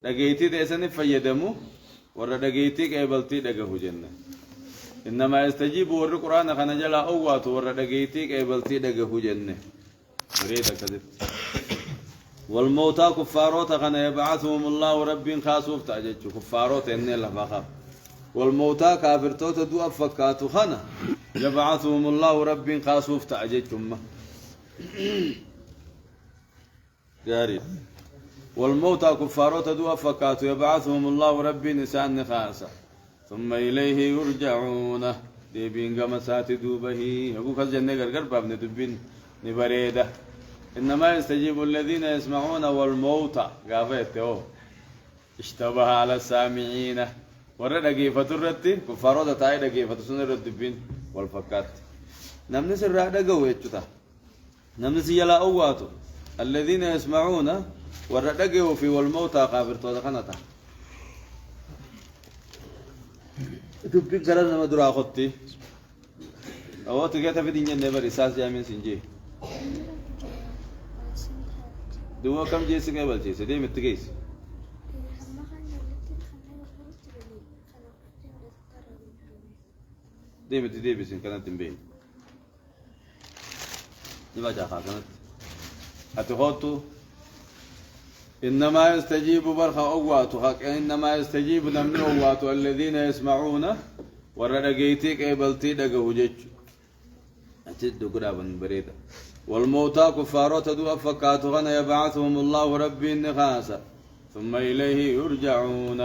دقيتي تيسن فيدمو ورا دقيتي قبلتي دقه جنة إنما يستجيب ور القرآن خنا جلا أوات ورا دقيتي قبلتي دقه جنة مريدة كذب والموتى كفاروت خنا يبعثهم الله رب خاسوف تأجج كفاروت إن الله فخر والموتى كافرتوت دو أفكاتو خنا يبعثهم الله رب خاسوف تأججهم جاري والموتى كفاروت دو أفكاتو يبعثهم الله رب نسان خاسا ثم إليه يرجعون ديبين قمسات دوبه يقول خزجن نقر بابن دبين نبريده إنما يستجيب الذين يسمعون والموتى قافت اشتبه على السامعين ورد قيفة الرد كفاروت تايد قيفة سنر الدبين والفكات نمني سر دقوا يجتا نمني سيلا أواتو الذين يسمعون ورد قيفة في والموتى قافرتو دخنتا دبين كرنا مدرا خطي أو تجت في دنيا نبر إساس جامين سنجي دوا كم جيس قبل جيس دي متجيس دي متدي بس إن كانت تنبين نبغى جاها كانت أتخطو إنما يستجيب برخ أواتو حق إنما يستجيب نمن أواتو الذين يسمعون ورقيتك قبلتي دقه جج أتد قرابا بريدة والموتى كفارات دو أفكاتو غنا يبعثهم الله ربي النخاسة ثم إليه يرجعون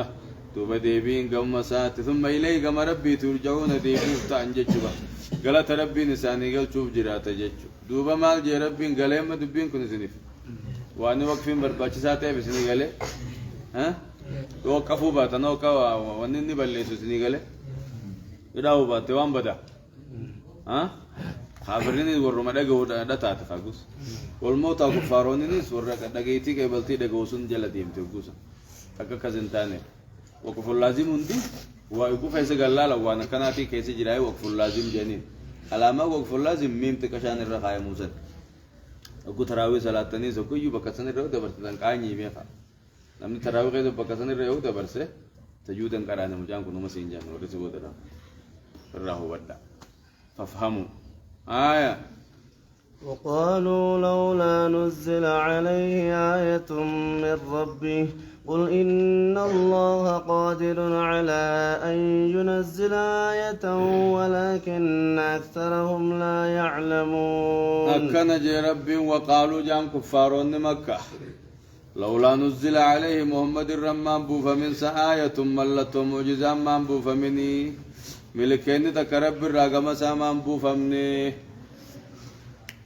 تبديبين قم سات ثم إليه قم ربي ترجعون ديبوف تعنججوا قالت ربي نساني قال شوف جرات ججو دوبا مال جي ربي قالهم دبين كن سنف وأنا وقفين برباش ساتة بسني قاله ها وقفوا بات أنا وقفوا ونني بلليسوا سني قاله يداو بات وان بدا ها خابرين يورو ما دعو دا تات خاقوس والموتى كفارونين سورة دعيتي كبلتي دعوسون جلديم تقوس أكا كزنتانه وقف اللازم عندي ويقف هذا قللا وانا كناتي كيسي جراي وقف اللازم جنين علامة وقف اللازم ميم تكشان الرخاء موسى أكو تراوي صلاة تاني سكو يو بكسان الرأو دبرت تنقاني ميخا نمني تراوي كده بكسان الرأو دبرت تجودن كرانه مجان كنو مسين جان ورسي بودرا الرأو ودا فافهموا آية وقالوا لولا نزل عليه آية من ربه قل إن الله قادر على أن ينزل آية ولكن أكثرهم لا يعلمون أكن جي ربي وقالوا جان كفارون مكة لولا نزل عليه محمد الرمان بوف من آية ملت معجزة من بوف مني ملكين تكرب الرقم سامان بوف مني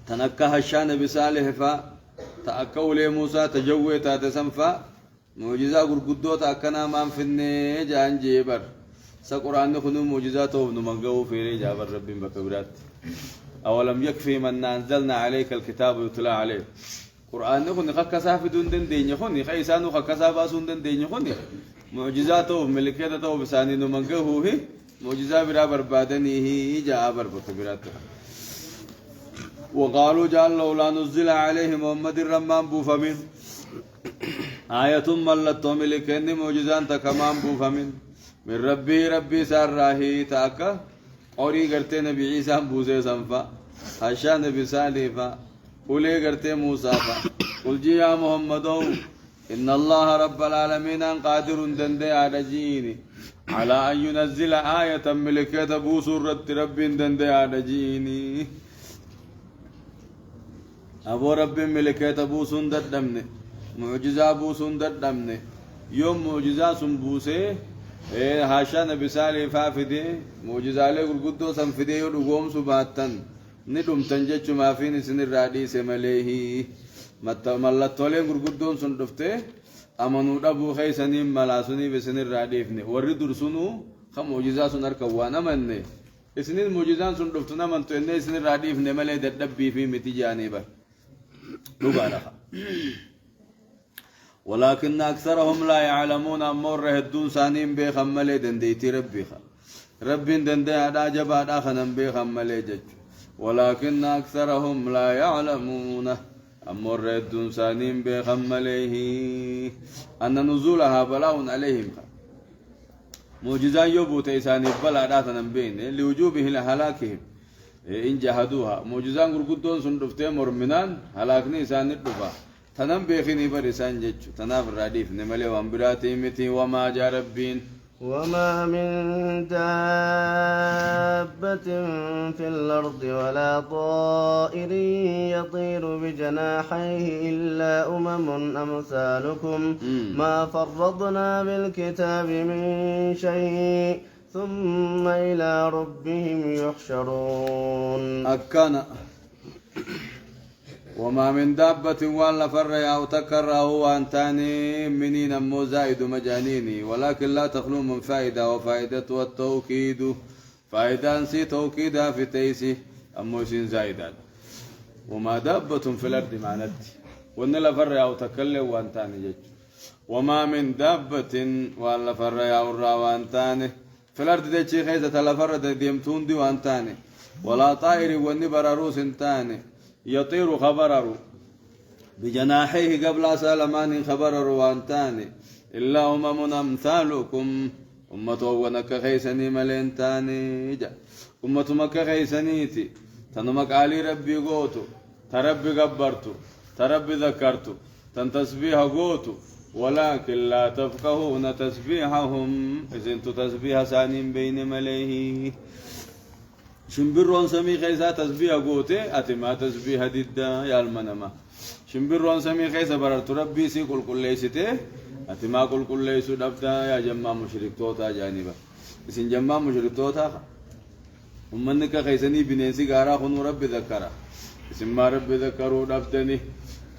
تنكه الشان بساله فا تأكول موسى تجوي تاتسنفا معجزة قرقدوت أكنا مان فيني جان جيبر سقرآن خنو معجزاته ابن منقو فيري جابر ربي بكبرات أولم يكفي من أنزلنا عليك الكتاب يتلى عليه قرآن خنو خكسا في دون دين دين خنو خيسانو خكسا باسون دين دين خنو معجزاته ملكيته بساني نمنقو هي معجزة برا بربادني هي جابر بكبرات وقالوا جعل لولا نزل عليه محمد الرمان بوفمين آية ملت ملكني معجزان تكمان بوفمين من ربي سراهي تاكا اوري غرتي نبي عيسى بوزي سنفا حشا نبي صالحا قولي غرتي موسى فا قل جي يا محمد إن الله رب العالمين قادر دندي على جيني على أن ينزل آية ملكة بوسر رب دندي على جيني أبو رب ملكة بوسن ددمني معجزة بوسن ددمني يوم معجزة سنبوسه هاشا نبي صالح فافدي معجزة عليه قدو سنفدي يدقوم سباتن ندم تنجج ما فين سن الرادي سمليه ملتولين قدون سندفته أمنوا أبو خيسني ملاسني بسن الرادي فني ورد رسنو خم معجزة سنركوانا مني سن المعجزة سندفتنا من توني سن الرادي فني ملي ددبي في متجاني بر لبارها ولكن أكثرهم لا يعلمون أمور هدون سانين بخملي دنديتي ربيخا رب دندي عدا جبا خنم بخملي جج ولكن أكثرهم لا يعلمون أمور الدون سانين بخم عليه أن نزولها بلاء عليهم معجزان يبو تيساني بلا داتنا بين لوجوبه لهلاكهم إن جهدوها معجزان قرقودون سندفتين مرمنان هلاكني سان الدفا تنم بيخيني برسان جج تناف الرديف نملي وانبراتي متي وما جاربين وما من دابة في الأرض ولا طائر يطير بجناحيه إلا أمم أمثالكم ما فرضنا بالكتاب من شيء ثم إلى ربهم يحشرون أكان وما من دابة ولا فر أو تكر هو أنتاني منين مو زائد مجانيني ولكن لا تخلو من فائدة وفائدة والتوكيد فائدة سي توكيدها في تيسي أمو سين زائدة وما دابة في الأرض معنتي وإن لا فر أو تكل وأنتاني جج وما من دابة ولا فر أو را وأنتاني في الأرض دي خيزة لا فر ديمتون دي وأنتاني ولا طائر والنبر روس انتاني يطير خبره بجناحيه قبل سلمان خبره وانتاني إلا أمم أمثالكم أمة ونك خيسني ملينتاني جا أمة مكة خيسنيتي تنمك علي ربي قوتو تربي قبرتو تربي ذكرتو تنتسبيها قوتو ولكن لا تفقهون تسبيحهم إذن انتو تسبيح سانين بين مليه شمبرون سمي خيسا تسبيح قوتي أتما تسبيح ديدا يا المنما شمبرون سمي خيسا بررت ربي سي كل ليسته أتما كل ليسو دبدا يا جماعة مشرك توتا جانبا اسم جماعة مشرك توتا ومنك خيسني بنيسي غارا خنو ربي ذكرا اسم ما ربي ذكروا دبدني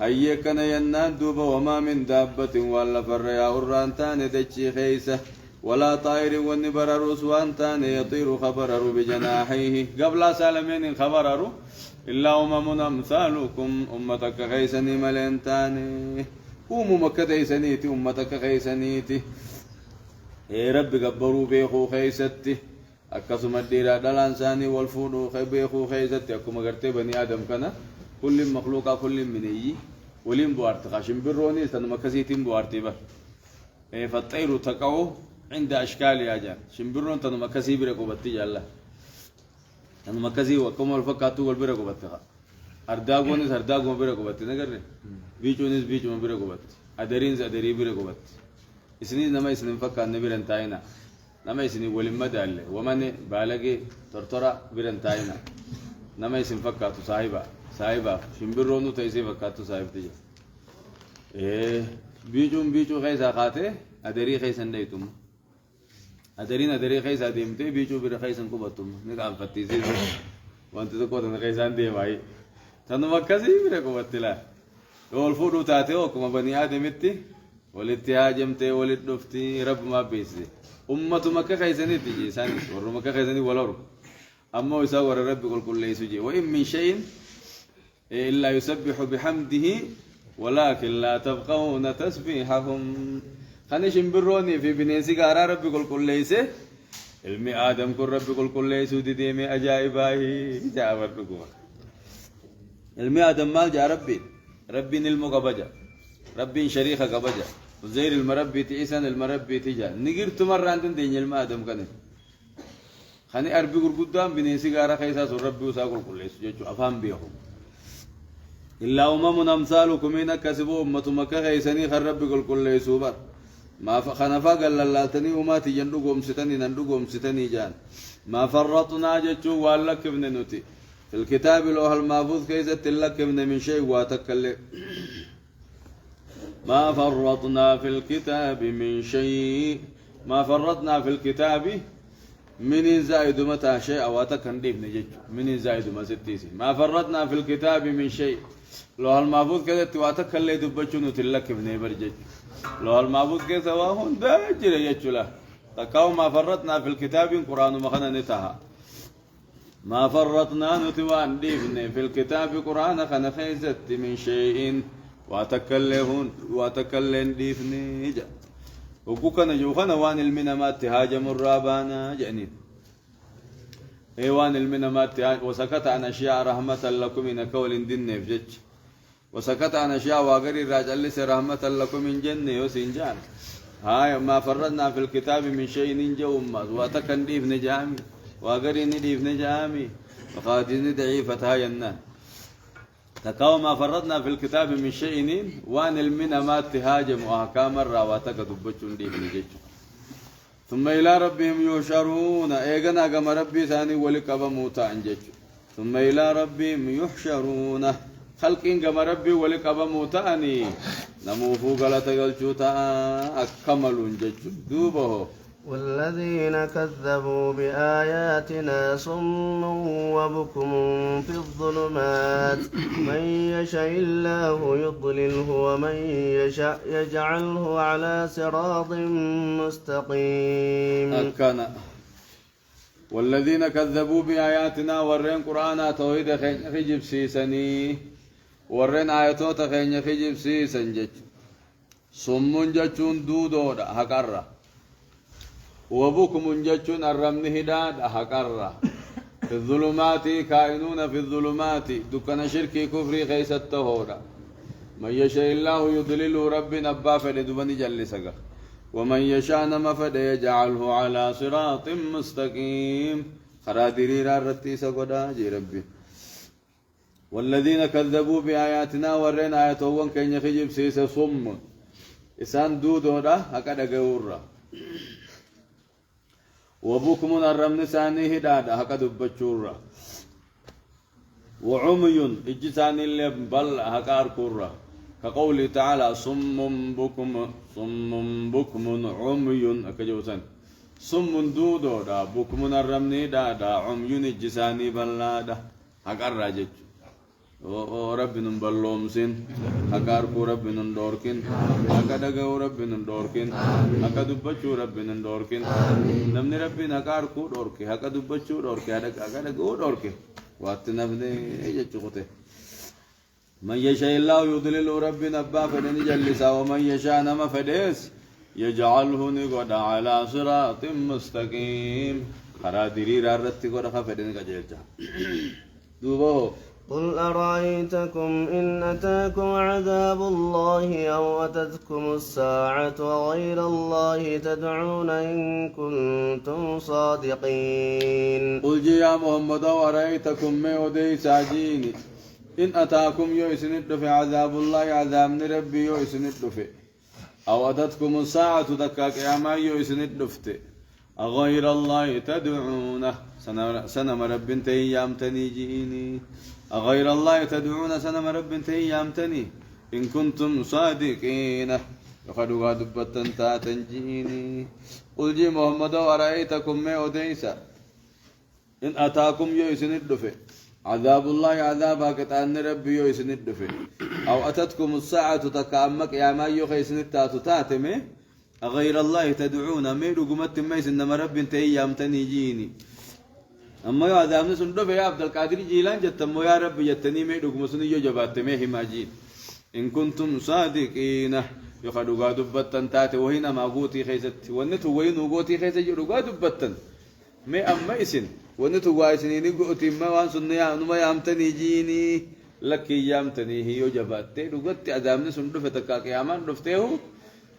هيكنا ينان دوبا وما من دابة ولا فريا ورانتان دجي خيسه ولا طائر والنبر رسوانتان يطير خبره بجناحيه قبل سالمين خبره إلا أمم أمثالكم أمتك خيسني ملينتان مكة خيسنيتي أمتك خيسنيتي إيه رب قبروا بيخو خيستي أكسم الديرا دلانساني والفودو بيخو خيستي أكما قرتي بني آدم كنا كل مخلوقا كل مني ولين بوارتقا شمبروني سنمكسيتين بوارتي با إيه فالطير تقعو عند أشكال يا جان شمبرون تنو مكسي بريكو بتي جالله تنو مكسي وكم الفكاتو والبريكو بتها أرداغونيس أرداغون بريكو بتي نقرر بيجونيس بيجون بريكو بتي أدرينز أدري بريكو بتي إسني نما إسني فكا نبيرن تاينا نما إسني ولما داله ومن بالغي ترترا بيرن تاينا نما إسني فكاتو صاحبا شمبرونو تيسي فكاتو صاحب تيجا إيه بيجون خيسا خاته أدري خيسن ديتم أدري خيسا ديمتي بيجو بير خيسن كوبتم نقام فتيزي وانت تقول أن خيسان دي معي تنو مكسي بير كوبتلا يقول فودو تاتيو كما بني آدم اتي ولتهاجمتي ولدفتي رب ما بيسي أمة مكة خيسني تجي ساني ور مكة خيسني ولور أما يساور رب كل يسجي وإن من شيء إلا يسبح بحمده ولكن لا تبقون تسبيحهم خاني شمبروني في بنيسي قارا ربي كل ليسه علمي آدم كل ربي كل ليسه دي ديمي أجائباهي جاور رقوة علمي آدم مال جا ربي نلمو قبجا ربي شريخة قبجا وزير المربي تيسان المربي تيجا نقر تمر عندن دين علم آدم كان خاني أربي قرقودان بنيسي قارا خيساس ربي وساقل كل ليسه جيجو أفهم بيهم إلا أمم أمثالكم إن كسبوا أمة مكة خيساني خربي كل ليسه بر ما خنفا قال لالتني وما تجندو قوم ستني نندو قوم ستني جان ما فرطنا جتشو والك ابن نوتي في الكتاب لوح المحفوظ كيزت لك ابن من شيء واتكلم ما فرطنا في الكتاب من شيء ما فرطنا في الكتاب من زائد متى شيء او اتكنديف نجج من زائد ما ستيسي ما فرطنا في الكتاب من شيء لوح المحفوظ كيزت واتكلم دبچو نوتي لك ابن برجج لو المعبود كيف واهون داجر يجلا تكاو ما فرطنا في الكتاب قرآن مخنا نتها ما فرطنا نتوان ديفن في الكتاب قرآن خنا خيزت من شيء واتكلم ديفن جا وكوكنا جوخنا وان المنامات تهاجم الرابانا جانين ايوان المنامات وسكت عن اشياء رحمة لكم من كول دين نفجج وسكت عن أشياء وغير الراجل لس رحمة لكم من جنة وسنجان هاي ما فرضنا في الكتاب من شيء ننجو أمة واتكن ديف نجامي وغير نديف نجامي وقادين ضعيفة هاي النان تكاو ما فرضنا في الكتاب من شيء وان المنا ما تهاجم وأحكام الراواتك دبتشون ديف نجيشون ثم إلى ربهم يحشرون إيغنا قم ربي ثاني ولقب موتا انجج ثم إلى ربهم يحشرون خلقين قم ربي ولقب موتا أني نموفو غلط قلشوتا أكمل انجج دوبه والذين كذبوا بآياتنا صم وبكم في الظلمات من يشاء الله يضلله ومن يشاء يجعله على صراط مستقيم أكنا والذين كذبوا بآياتنا ورين قرآن توحيد خجب سيسني ورين آياتوت خجب سيسن جج صم ججون دودود هكرة وبكم جتون الرمن هداد أحقرة في الظلمات كائنون في الظلمات دكنا شركي كفري خيس التهورة من يشاء الله يضلل ربنا أبا فلدبني جلسك ومن يشاء نما فد يجعله على صراط مستقيم خرادري رتي سقدا جي ربي والذين كذبوا بآياتنا ورين آياتهم كن يخجب سيس صم إسان دودورا هكذا قورا وبكم الرمن ثاني هداد هكا دبچورا وعمي اجسان اللي بل هكا اركورا كقوله تعالى صم بكم عمي اكجوسن صم دودو دا بكم الرمن دا عمي اجساني بلادا هكا راجج ورب نبلوم سين هكار كو رب ندوركين هكا دغو رب ندوركين هكا دبچو رب ندوركين نمني رب هكار كو دوركي هكا دبچو دوركي هكا دغو دوركي وقت نبني يجچوته من يشاء الله يضلل ربنا ابا فدني جلسا ومن يشاء نما فديس يجعله نقد على صراط مستقيم خرادري رارتي قد خفدني كجلجا دوبو قل أرأيتكم إن أتاكم عذاب الله أو أتتكم الساعة وغير الله تدعون إن كنتم صادقين قل يا محمد أرأيتكم ما ودي ساجيني إن أتاكم يوسند في عذاب الله عذاب ربي يوسند في أو أتتكم الساعة دكاك يا ما يوسند في أغير الله تدعونه سنم رب تيام تنيجيني أغير الله تدعون سنم رب تيام تني إن كنتم صادقين لقد غادبت تنجيني قل جي محمد أرأيتكم ما أديسا إن أتاكم يوسن الدفع عذاب الله عذابك تأن ربي يوسن الدفع أو أتتكم الساعة تكامك يا ما يخيسن التاتو تاتمي أغير الله تدعون ميرو قمت ميس إنما رب تيام تنجيني أما يا عذابنا سندو يا عبد القادر جيلان جتمو يا رب جتني ميدو كمسني يو جبات ميه ماجين إن كنتم صادقين يخدو قادو بطن تاتي وهنا ما قوتي خيست ونتو وينو قوتي خيست يرو قادو بطن مي أما إسن ونتو وايسنيني قوتي ما وانسن يا نما يامتني جيني لك يامتني هيو جبات تيرو قوتي عذابنا سندو فتكاك يامان رفتيهو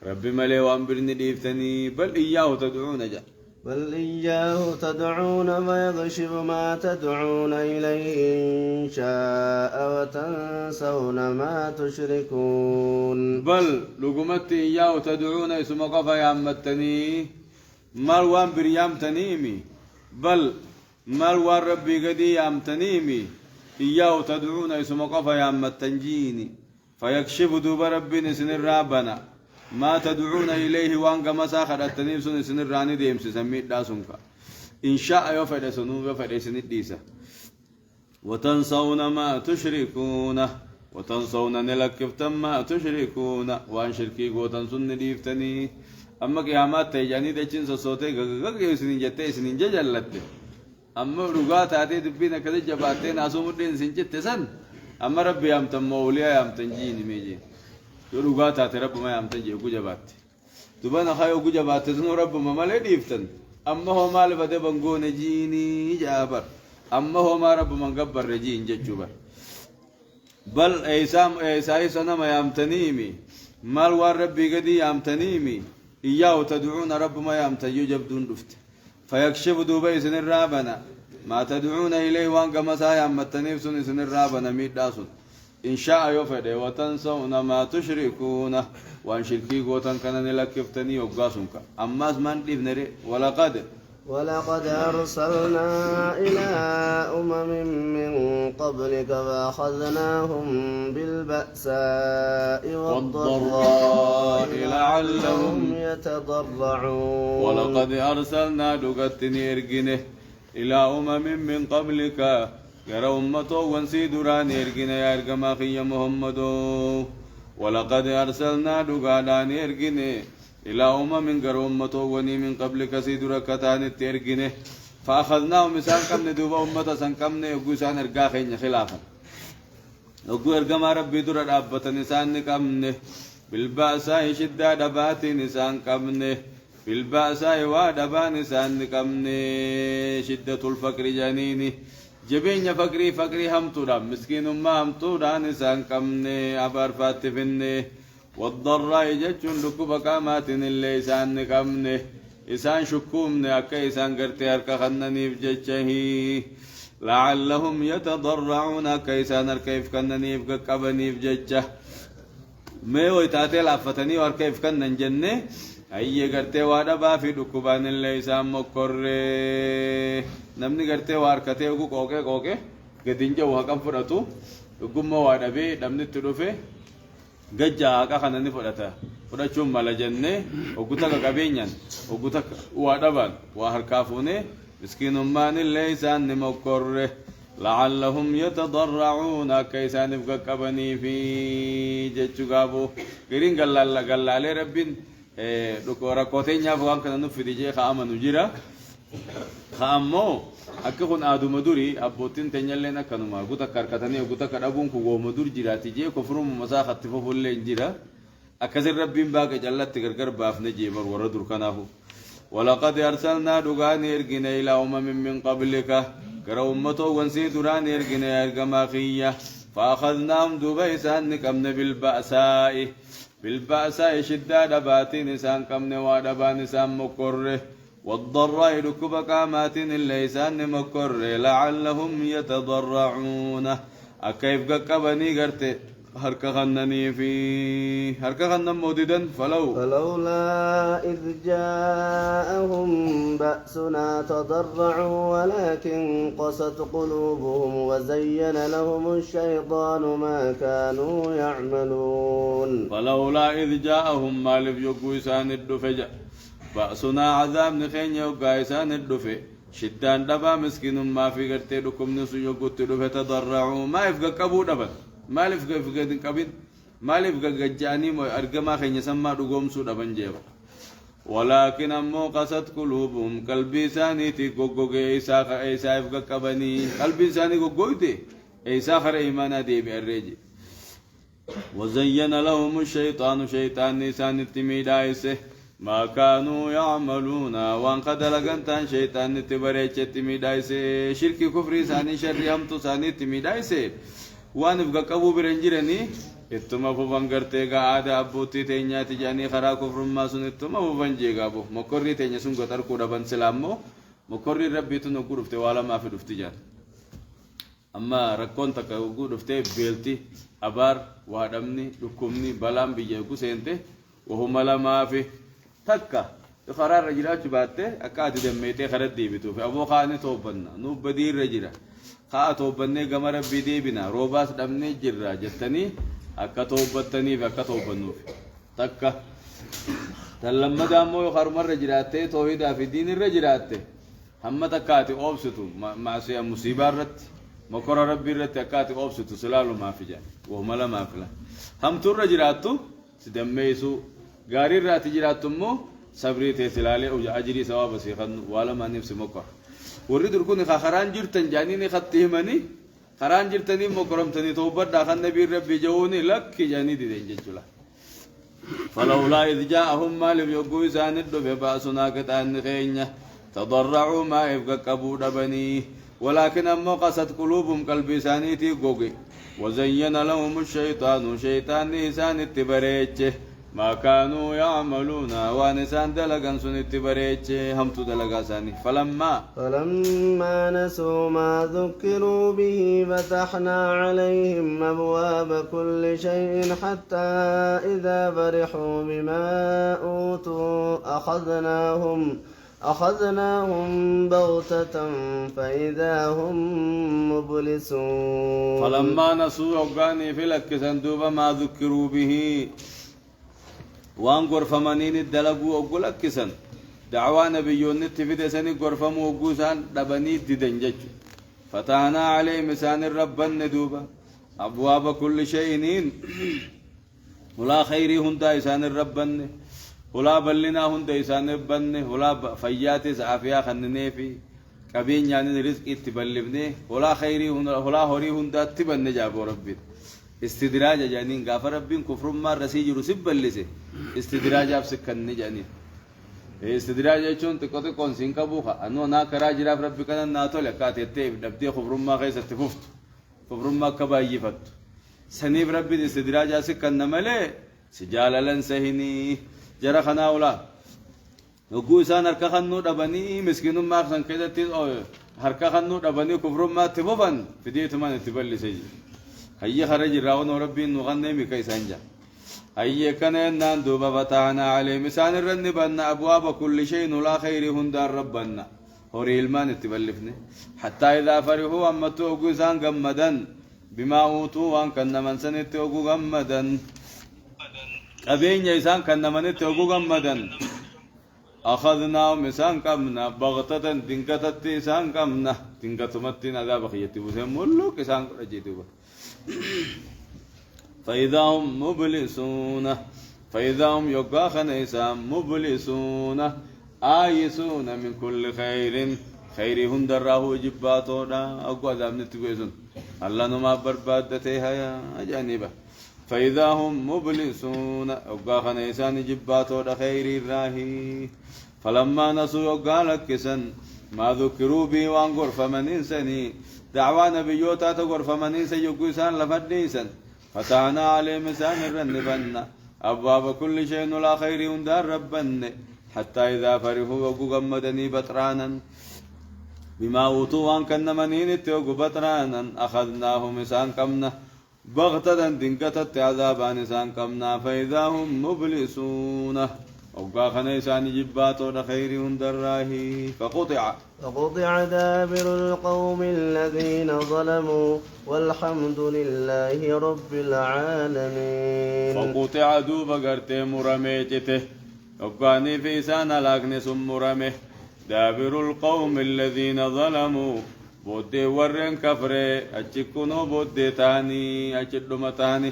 ربي ملي وانبرني ديفتني بل إياه تدعون جا بل إياه تدعون فيكشف ما تدعون إليه إن شاء وتنسون ما تشركون بل لقمت إياه تدعون اسم قفا يامتني مروان بريام تنيمي بل مروان ربي قدي يام تنيمي إياه تدعون اسم قفا يامتنجيني فيكشف دوب ربي نسن الرابنا ما تدعون إليه وانك مساخر التنيب سن سنراني ديمس سميت داسنك إن شاء يفعل سنو يفعل سنت ديسا وتنسون ما تشركون وتنسون نلكفت ما تشركون وان شركي وتنسون ديفتني أما قيامات تيجاني دچين سوتي غغغ سنين جتي سنين ججلت أما رغات هاتي دبينا كذا جباتين اسوم الدين سنجت سن أما ربي يام تموليا يام تنجيني ميجي يرغات هاتي رب ما يام تنجي جبات تبانا خايو جبات سنو رب ما مال ديفتن أما هو مال بده بنغو نجيني جابر أما هو ما رب من قبر رجين ججوبر بل إيساي سنما يامتنيمي مال والربي قدي يامتنيمي إياه تدعون رب ما يامتني يجبدون دفت فيكشف دوبي سن الرابنا ما تدعون إليه وان كما سايا متنيف سن الرابنا ميت داسون إن شاء يفعل وتنسون ما تشركون وان شركي قوتن كان نلكفتني وقاسنك أما زمان ابن ولقد أرسلنا إلى أمم من قبلك فأخذناهم بالبأساء والضراء لعلهم يتضرعون ولقد أرسلنا دقتني إرقنه إلى أمم من قبلك يرى أمته وانسيدران إرقنا يا إرقما خي محمد ولقد أرسلنا دقالان إرقنه إلى من قروا أمته وني من قبل كسيد ركتان الترقنه فأخذناهم مسان كمن دوبا أمة سان كمن يقول سان إرقاخين خلافا يقول إرقما ربي در الأبت نسان كمن بالبأساء شدة دبات نسان كمن بالبأساء ودبا نسان كمن شدة الفقر جنيني جبين فقري همتورا مسكين ما همتورا نسان كمن أبار فاتفنه والضراء جتشون لكوبا كاماتن اللي إسان نكمنه إسان شكومنه أكا إسان قرتي أركا خنني بجتشه لعلهم يتضرعون أكا إسان أركيف كنني بقبني بجتشه ميو إتاتي لفتني وأركيف كنن جنة أي قرتي وادبا في لكوبان اللي إسان مكره نمني قرتي واركتي وقو كوكي قدنجا وحكم فرطو وقم وادبي نمني تلوفي gajja ka kanani fudhachuun mala jennee oggutaka qabeenyaan oggutaka waa dhaban waa harkaafuune miskiinummaan illee isaan ni mokkorre la'allahum yatadarracuuna akka isaaniif qaqqabanii fi jechuu gaaboo gariin gallaalee rabbiin rakkooteenyaaf waan kana nuuf fidi jee ka'amanu jira ka'ammoo akka kun aaduma durii abbootiin teenyalleen akkanuma guuta karkatanii guuta kadhabuun ku gooma dur jiraati jee kofruun masaa khatti fofullee jira akkasin rabbiin baaqa jallatti gargar baafne jeebar warra dur kanaafu ولقد أرسلنا دغاني إرجنا إلى من قبلك كرا أمته ونسي دراني إرجنا إرجما خية فأخذناهم دبيسا نكمن بالبأساء شدة دباتي نسان كمن ودبا نسان مكره والضراء ركب قامات الليسان مكر لعلهم يتضرعون أكيف قبني قرتي هركا خنني في هركا خنن موددا فلولا إذ جاءهم بأسنا تضرعوا ولكن قست قلوبهم وزين لهم الشيطان ما كانوا يعملون فلولا إذ جاءهم مالف يقويسان الدفجأ بأسنا عذاب نخين يوقايسان الدفع شدان دبا مسكين ما في قرتي لكم نسو يقوت دفع تضرعوا ما يفقى قبو دبا ما يفقى قبين ما يفقى جاني أرقما خين يسمى رقوم سو دبن جيبا ولكن أمو قصد قلوبهم قلبي ساني تي قوقوك إيسا يفقى قبني قلبي ساني قوقوك إيسا خر إيمانا دي بأرجي وزين لهم الشيطان شيطان نسان التميدايسه ما كانوا يعملون وان قد لغنتان شيطان تبريچ تميدايس شرك كفر ثاني شر همت ثاني تميدايس وان بقبو برنجرني اتما فبنغرتي غادا ابوتي تينيا تجاني خرا كفر ما سن اتما فبنجي غابو مكوري تينيا سن غتر كودا بن سلامو مكوري ربي تنو غرفت ولا ما في دفتجان اما ركون تك غرفت بيلتي ابار وادمني لكمني بلام بيجو سنته وهم لا ما في تكا خرار رجلات باته اكاد دميته خرد ديبتو في ابو خاني توبنا نو بدير رجلا خا توبني غمر بيدي بنا روباس دمني جرا جتني اكا توبتني فكا توبنو تكا تلما دامو خرمر رجلاته توحيد في دين الرجلات هم تكاتي اوبستو معصيه مصيبه رت مكر ربي رت تكاتي اوبستو سلالو ما في جان وهم لا ما فلا هم تر رجلاتو سدميسو غاري راتي جراتمو صبري تسلالي او اجري ثواب سيخن ولا ما نفس مكر وريد ركون خران جرتن جانيني خطيمني خران جرتني مكرمتني توبد داخل نبي ربي جوني لك جاني دي دنجلا فلولا اذ جاءهم ما لم يقوا ساند بباسنا كتان خينيا تضرعوا ما يفقوا دبني ولكن أما قست قلوبهم قلبي سانيتي غوغي وزين لهم الشيطان شيطان نسان اتبريتشه ما كانوا يعملون ونسان دلقا سن اتبريتشه هم تدلقا ساني فلما نسوا ما ذكروا به فتحنا عليهم أبواب كل شيء حتى إذا فرحوا بما أوتوا أخذناهم بغتة فإذا هم مبلسون فلما نسوا يوغاني في لك سندوب ما ذكروا به وان غرفمانين الدلقوا وقل أكسن دعوى نبيون نتفيد سني غرفموا وقوسان دبني ددنجج فتحنا عليه مسان الرب الندوبة أبواب كل شيء ولا خيري هندا إسان الرب ولا بلنا هندا إسان الرب ولا فياتس عافيا خنني في كبين يعني رزق اتبلبني ولا خيري هندا ولا هوري هندا تبن جابو ربي استدراج جانين غافر ربين كفر ما رسيج رسب بلسه استدراج اب سكن جانين استدراج چون تكو كون سين كبوخا انو نا كراج راب ربي كان ناتو لكات يتي دبدي خبر ما خيس تففت خبر ما كبايفت سنيب ربي استدراج سكن ملي سجال لنسهني جرخنا ولا وغوسان اركخنو دبني مسكين ما خن كدتي او هركخنو دبني كفر ما تففن فديت ما تبلسي هيا خرج راون ربي نغني مكاي سانجا هيا كان نان دوبا فتحنا عليه مسان الرنبنا ابواب كل شيء لا خير هندار ربنا هوري المان تبلفني حتى اذا فرحوا اما توغو سان غمدن بما اوتوا وان كن من سنه توغو غمدن قبين يسان كن من توغو غمدن اخذنا مسان كمنا بغتة دنكتت سان كمنا دنكتمتين عذاب خيتي بسمولو كسان رجيتو فإذا هم مبلسون فإذا هم يقاخن إسام مبلسون آيسون من كل خير هندره جباتونا أقوى ذا من التقويزون الله نما بربادتها يا جانبه فإذا هم مبلسون أقاخن إسان جباتونا خير الراهي فلما نسوا يقالك كسن ما ذكروا به وانقر فمن إنساني دعوى نبيوتا تقر فمن إنسان يقوسان لفديسا فتحنا عليه مسان الرنبن أبواب كل شيء لا خير دار ربن حتى إذا فرحوا وقوا غمدني بطرانا بما أوتوا وان كن منين اتوقوا بطرانا أخذناهم مسان كمنا بغتة دنكتت عذابا نسان كمنا فإذا هم مبلسون وقا خنيسان جباتو خير دراهي فقطع دابر القوم الذين ظلموا والحمد لله رب العالمين فقطع دوبا قرتي مرميجته وقاني في سان لاغن سمرمه دابر القوم الذين ظلموا بودي ورن كفره اچكنو بودي تاني اچدمتاني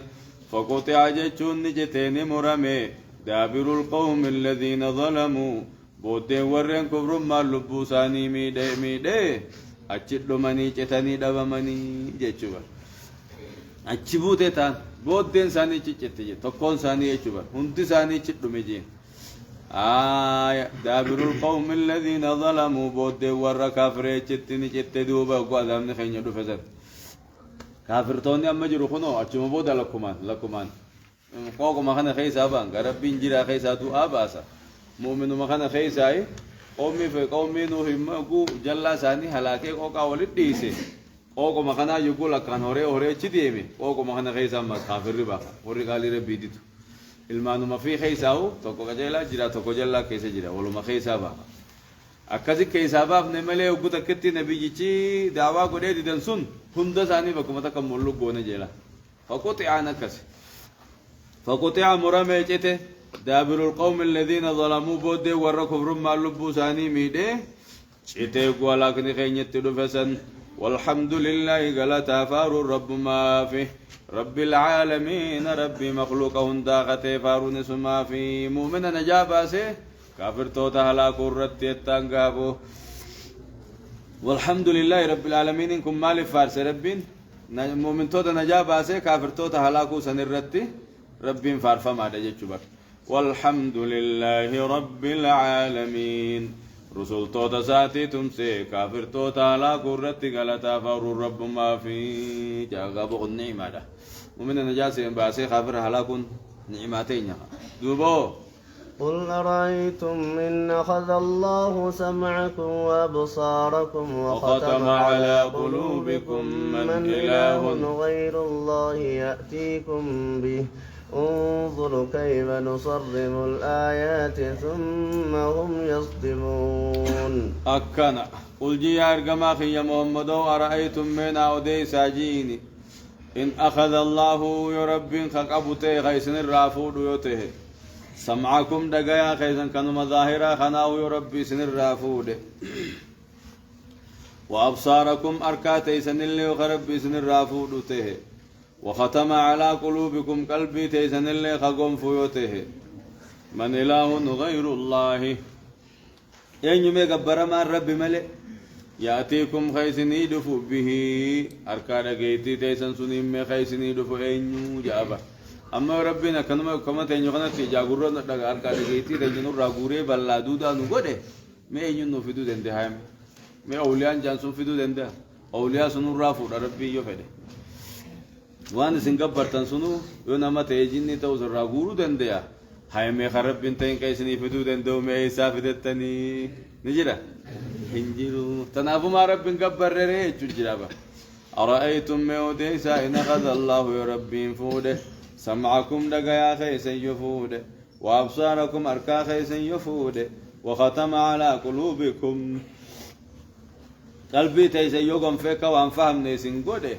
فقطع جچون نجتين مرمه دابر القوم الذين ظلموا بودي ورن كفر ما لبوساني ميده اچدمني چتني دبمني جچوبا اچبوته تا بودين ساني چچتي تكون ساني اچوبا هندي ساني چدمجي دابر القوم الذين ظلموا بودي ور كافر چتني چتدوبا قدامن خنيو دفزت كافرتوني اما جرو خنو اچم بودا لكمان قوق ما خنا خيسا بان ربين جرا خيسا تو اباسا مؤمن ما خنا خيساي قومي في قومي نو همغو جلا ساني هلاكه قوقا ولديسه قوق ما خنا يقول كان هوري تشديمي قوق ما خنا خيسا ما كافر ربا وري قالي ربي ديتو المانو ما في خيساو توكو جلا جرا توكو جلا كيسه جرا ولو ما خيسا با اكازي كيسا با نمله وقت كتي نبي جي دعوا غدي ددن سن هند ساني بكمتا كمولو غونه جلا فقطع عنكس فقطع مرميجته دابر القوم الذين ظلموا بود وركم رم لبوساني ميده چته غولاكني خينت دفسن والحمد لله غلطا فار رب ما في رب العالمين رب مخلوقهن داغته فارون سما في مؤمن نجاباسه كافر توتا هلاك رت تنغابو والحمد لله رب العالمين انكم مال فارس ربين مؤمن توتا نجاباسه كافر توتا هلاكو سنرتي رب فارفما دجچو بك والحمد لله رب العالمين رسول توتا ساتي تمسي كافر توتا لا قرت غلطا فور رب ما في جاغب النعمة ده ومن النجاسة باسي خافر هلاكون نعمتين دوبو قل أرأيتم إن أخذ الله سمعكم وأبصاركم وختم على قلوبكم من إله غير الله يأتيكم به انظر كيف نصرف الآيات ثم هم يصدمون أكنا قل جي أرقما يا محمد أرأيتم من أودي ساجيني إن أخذ الله يرب خقبته خيسن الرافود يوته سمعكم دقايا خيسن كانوا مظاهرا خناو يربي سن الرافود وأبصاركم أركاتي سن اللي وخربي سن الرافود ته وختم على قلوبكم قلبي تيسن اللي خقم فيوته من إله غير الله ين يمي قبر ما الرب ملئ يأتيكم خيسني دفو به أركاد جيتي تيسن سنين خيسني دفو أينو جابا أما ربنا كما تينو كنا تيجاغورو ندق أركاد جيتي تيجنو راغوري بلا دودا نغودي ما أينو نفيدو دنده هاي ما أولياء جانسون فيدو دنده أولياء سنو رافو ربي يفيده وان سنغبر تنسونو يونا تيجيني تو زراغورو دنديا هاي مي خرب بنتين كايسني فدو دندو مي سافدتني نجرا انجيرو تنافو ما رب نغبر ري تجرابا ارايتم موديسا ان اخذ الله يربين فوده سمعكم دغيا خيسن يفوده وابصاركم اركا خيسن يفوده وختم على قلوبكم قلبي تيسيوكم فيك وان فهمني سنغوده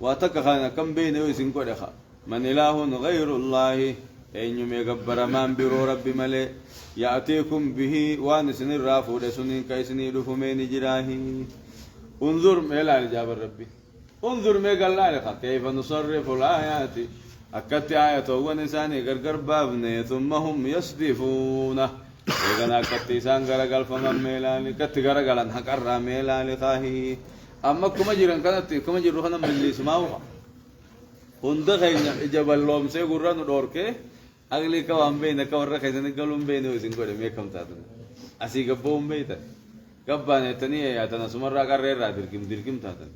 واتكخنا كم بين ويسن كودخا من إله غير الله أن يمغبر من برو ربي ملئ يأتيكم به وانسن الرافود سنين كيسني لفمين جراهي انظر ميلا لجاب ربي انظر ميقال لك كيف نصرف الآيات أكت آية ونساني غرغر بابني ثم هم يصدفونه إذا أكت إسان غرغل فمن ميلا لكت غرغل حقر ميلا لخاهي أما كم جيران كانت كم جيرو خنا مللي سماوها هند خينا جبل لوم سيقولنا دورك أغلى كوام بينا كورا خيزنا كلهم بينا وزين كده ميكم تاتنا أسي كبوم بيتا كبانة تانية يا تنا سمرة كارير دركم تاتنا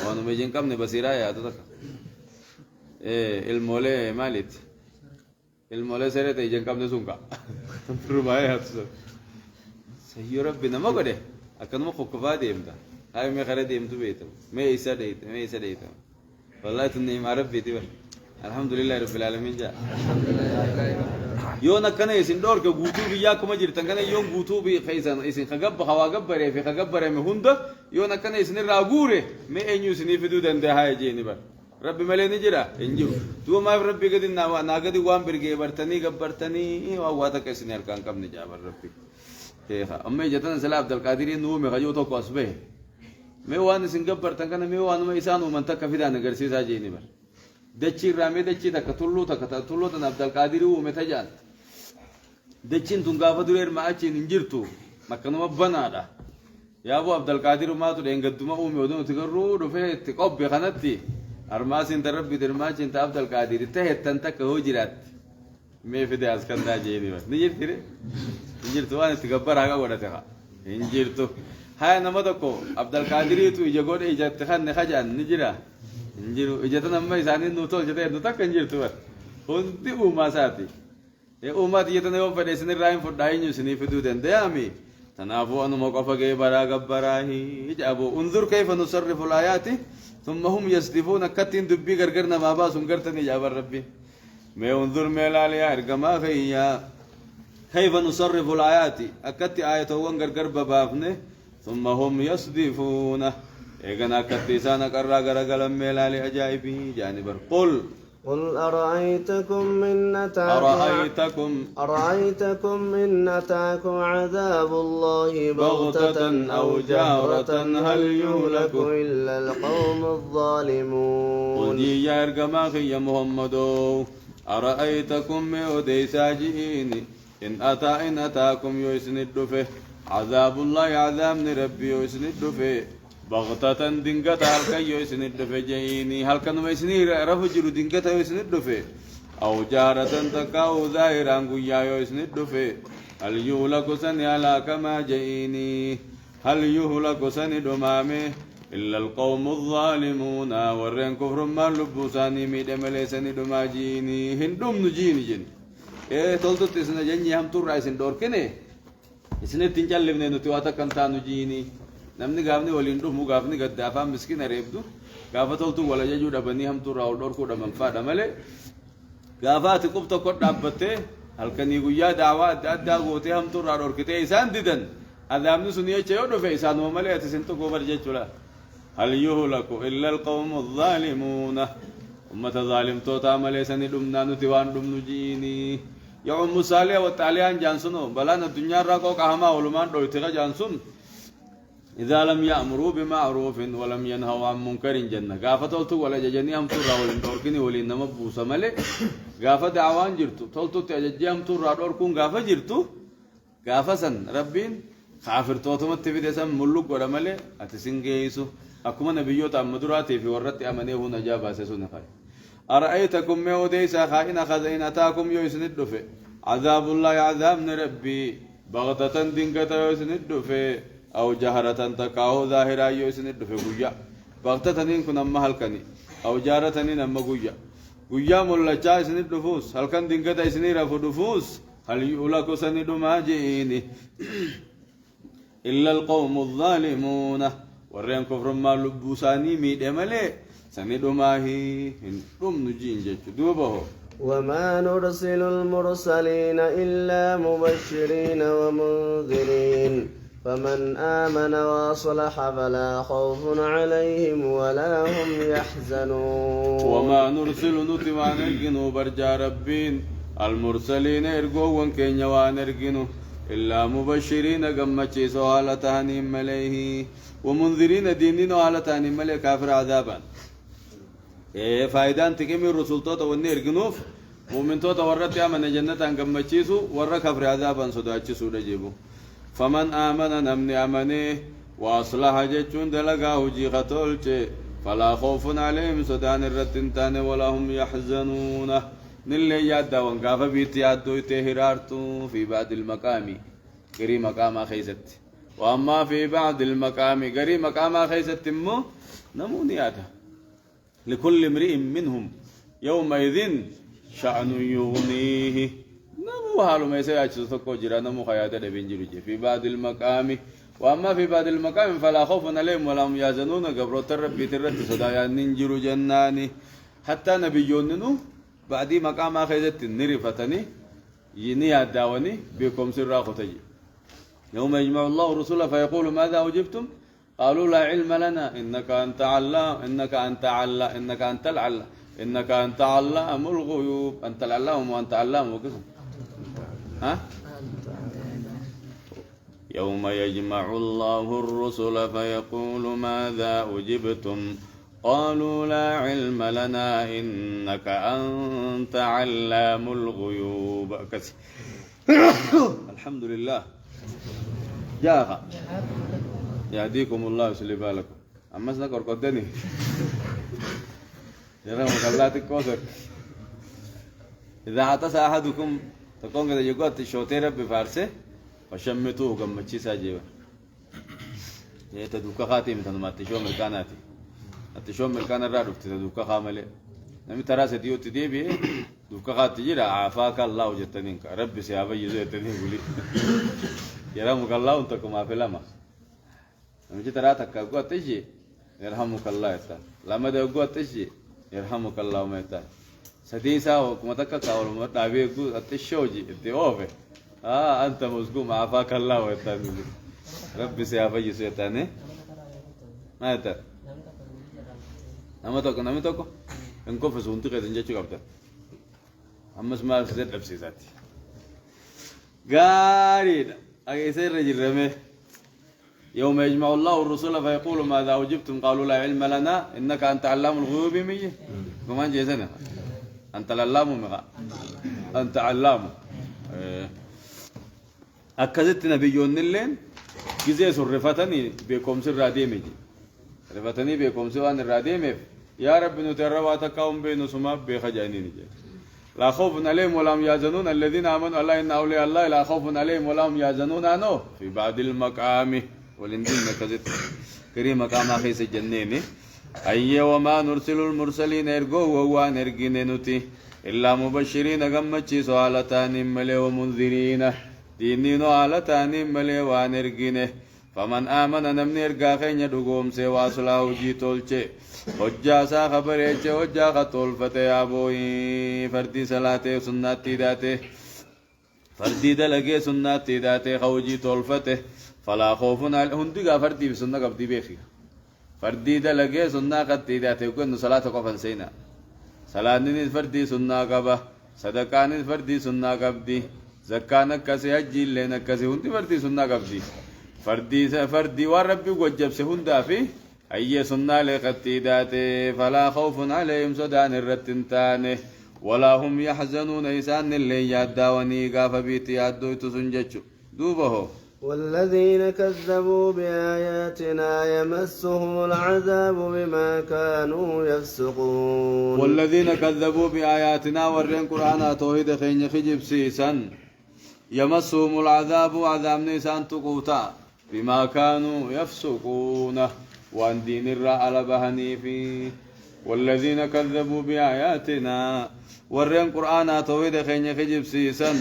وانو ميجين كم نبصيرا يا تدك المولى مالت المولى سيرة تيجين كم نسونكا رباية هاتسو سيورا بنا ما كده أكنو مخوكفا ديمتا هاي مي خرد يمتو بيتم مي إيسا ديتم والله تني معرف بيتي الحمد لله رب العالمين جاء يونا كنا يسين دور كغوتو بيا كما جرتن كنا يوم غوتو بي خيسان يسين خغب خوا غبره في خغبره مي هند يونا كنا يسين راغوره مي انيو سني فدو دند هاي جيني بر رب ملي نجرا انجو تو ما ربي قد ناغدي وان برغي برتني غبرتني واواتا كسني الكان كم نجابر ربي تيخا امي جتن سلا عبد القادر نو مي خجو تو كوسبه مي وان سنغبر تنكنا مي وان ما يسانو من تك فيدا نغر سيسا جيني بر دچي رامي دچي تك تولو تن عبد القادر و متجان دچين تونغا فدور ما اچي نجرتو مكنو بنادا يا ابو عبد القادر ما تو دنگدما او مودو تغرو دفه تقب خنتي ارماسين تربي درماچين ت عبد القادر تهتن تك هوجرات مي فيدا اسكندا جيني بر نجرتو وان تغبر هاغا ودتها انجرتو هاي نمدكو عبد القادر تو يجود اجت خن خجان نجرا انجرو اجتنا ما يساني نوتو جته نوتا كنجرتو هونتي وما ساتي يا أمات يتنا يوم فديسن الرايم فداين يسني فدو دندامي تنافو أنو موقفك برا غبراهي جابو انظر كيف نصرف الآيات ثم هم يصدفون كتين دبي غرغرنا ما باسم غرتني جاب ربي ما انظر ميلالي ارغما خيا كيف نصرف الآيات أكت آية وان غرغر بابنه ثم هم يصدفون اغنا كتيسانا قرا غرغلم ميلالي اجايبي جانبر قل أرأيتكم إن أتاكم عذاب الله بغتة أو جارة هل يهلك إلا القوم الظالمون قل يا أرجماخ يا محمد أرأيتكم مودي ساجئين إن أتاكم يسند فيه عذاب الله عذاب ربي يسند فيه بغتة دينغتا هلكا يسند فجيني هلكا نمسني رفجر دينغتا يسند في أو جارة تكاو ظاهرا قيا يسند في هل يهلك سني على كما جئيني هل يهلك سني دمامي إلا القوم الظالمون ورين كفر ما لبوساني ميدم ليسني دماجيني هندوم نجيني جن إيه تولتو تسنا جني هم تور رايسن دور كني إسنة تنجل لبني نتواتا كنتا نجيني نمني غافني وليندو مو غافني قد دافع مسكين ريبدو غافا تولتو ولا جاجو دبني هم تور راو دور كو دمن فادا ملي غافا تقوب تقوت دابته halkanii guyyaa daawaa adda addaa gootee hamtuurraa dhorkitee isaan didan adaabni sun jecha yoo dhufe isaanuma malee ati isin tokko bar jechuudha hal yuhlaku illa alqawmu adh-dhaalimuuna ummata zaalimtootaa malee sani dhumnaa nuti waan dhumnu jiini ya'ummu saaliha wa xaaliyaan jaansuno balaan addunyaarraa qooqa hamaa walumaan dhoytiqa jaansun إذا لم يأمروا بمعروف ولم ينهوا عن منكر جنة قافة تولتو ولا ججني هم ترى ولين توركني ولين نما بوسا ملي قافة دعوان جرتو تولتو تججي هم ترى دوركون قافة جرتو قافة سن ربين خافر توتمت تفيد سم ملوك ولا ملي أتسنجيسو أكما نبيوت أمدراتي في ورت أمنيه نجابة سسون خير أرأيتكم موديسا خائن خزين أتاكم يوسند في عذاب الله عذاب ربي بغتة دنكة يوسند في أو جهرة تكاو ظاهرا يوسند في غيا بغتة كن أما هلكني أو جارة أما غيا غيا مولا جا يسند دفوس هلكن دنكة يسند رفو دفوس هل يؤلك سند ما جئيني إلا القوم الظالمون ورين كفر ما لبوساني ميد ملي سند ما هي هم نجين جت دوبه وما نرسل المرسلين إلا مبشرين ومنذرين فمن آمن وصلح فلا خوف عليهم ولا هم يحزنون وما نرسل نتوان ارجنو برجا ربين المرسلين ارجوون كين يوان ارجنو إلا مبشرين قمتشي سوالة تهنيم مليه ومنذرين دينين وعلى تهنيم مليه كافر عذابا إيه فايدان تكمي الرسول توتا وني ارجنوف مؤمن توتا ورد يامن جنة قمتشي سو ورد كافر عذابا سوداتشي سودا جيبو فمن آمن نمني أمنه وأصلح جتون دلقاه جيغتولش فلا خوف عليهم سدان الرتنتان ولا هم يحزنون نلي يادا وانقاف بيت يادو تهرارتو في بعد المقام قري مقام خيست وأما في بعد المقام قري مقام خيست مو نموني هذا لكل امرئ منهم يومئذ شأن يغنيه نمو حالو ما يسير أجل سكو جرا نمو خياطة دبنجلو في بعد المقام وأما في بعد المقام فلا خوف عليهم ولا هم يحزنون قبرو ترب بترت صدايا ننجرو جناني حتى نبيون نو بعد مقام خيزت نرفتني يني الداوني بكم سر خطي يوم يجمع الله الرسل فيقول ماذا أجبتم قالوا لا علم لنا إنك أنت علام إنك أنت علام الغيوب أنت العلام وأنت علام وكذا ها يوم يجمع الله الرسل فيقول ماذا أجبتم قالوا لا علم لنا إنك أنت علام الغيوب الحمد لله جاء يهديكم الله يسلي بالكم أما سنك أرقدني يرى مقلات الكوثر إذا عطس أحدكم تكون قد يقول تشوتير بفارسه فشمتوه كم تشيسا جيبا يتدوكا خاتي مثل ما تشوم الكاناتي التشوم الكان الرادوك تدوكا خامله نمي تراسة ديو تديبي دوكا خاتي جيرا عافاك الله جتنينك ربي سيابي يزو يتنين قولي يرحمك الله انتكم عافلما نمي تراتك قوة تجي يرحمك الله يتا لما دي قوة تجي يرحمك الله ميتا سديسا وكمتك كاول متابي قوة التشوجي التوافي أنت مزقوم عافاك الله ويتاني ربي سيابي يزو يتاني ما يتا نمي توكو انكو فسونتي قيدن جاتشو قبتا أما اسمع سيد أبسي ذاتي قارين أكيسير رجل رمي يوم يجمع الله الرسول فيقول ماذا أجبتم قالوا لا علم لنا إنك أنت علام الغيوب مية كمان جيسنا أنت العلام مغا أنت علام أكزت نبيون اللين جزء رفتني بكم سر راديمي رفتني بكم سوان الراديمي يا رب نتروى تكاوم بين سما بخجاني نجي لا خوف عليهم ولا هم يحزنون الذين آمنوا الله إن أولياء الله لا خوف عليهم ولا هم يحزنون أنو في بعد المقام والإنجيل نكزت كريم مقام أخي سجنين أي وما نرسل المرسلين إرجو وهو نرجين نتي إلا مبشرين قمتشي سؤالتان ملي ومنذرين دينين علتان ملي ونرجينه فمن آمن نمني إرجع خين يدقوم سوى صلاة جيتولشي hojjaa isaa kabareeche hojjaa katolfate yaabooyi fardii salaatee sunnaatti hidhaate fardii dalagee sunnaatti hidhaate ka hojii tolfate falaa khoofun hundigaa fardii fi sunna qabdii beeki fardii dalagee sunnaa katti hidhaate yookiin salaata qofan seena salaanninis fardii sunnaa qaba sadaqaanis fardii sunnaa qabdi zakkaan akkasii hajjiilleen akkasii hundi fardii sunnaa qabdi fardii waan rabbii wajjabse hundaa fi أي سنة لقتيدات فلا خوف عليهم سدان الرتنتان ولا هم يحزنون إنسان اللي يداوني قاف بيتي يدو تسنجج دوبه والذين كذبوا بآياتنا يمسهم العذاب بما كانوا يفسقون والذين كذبوا بآياتنا ورين قرآن توحيد خين خجب سيسا يمسهم العذاب عذاب نيسان تقوتا بما كانوا يفسقون وان دين الرأى لبهني فيه والذين كذبوا بآياتنا ورين قرآن توحيد خين خجب سيسا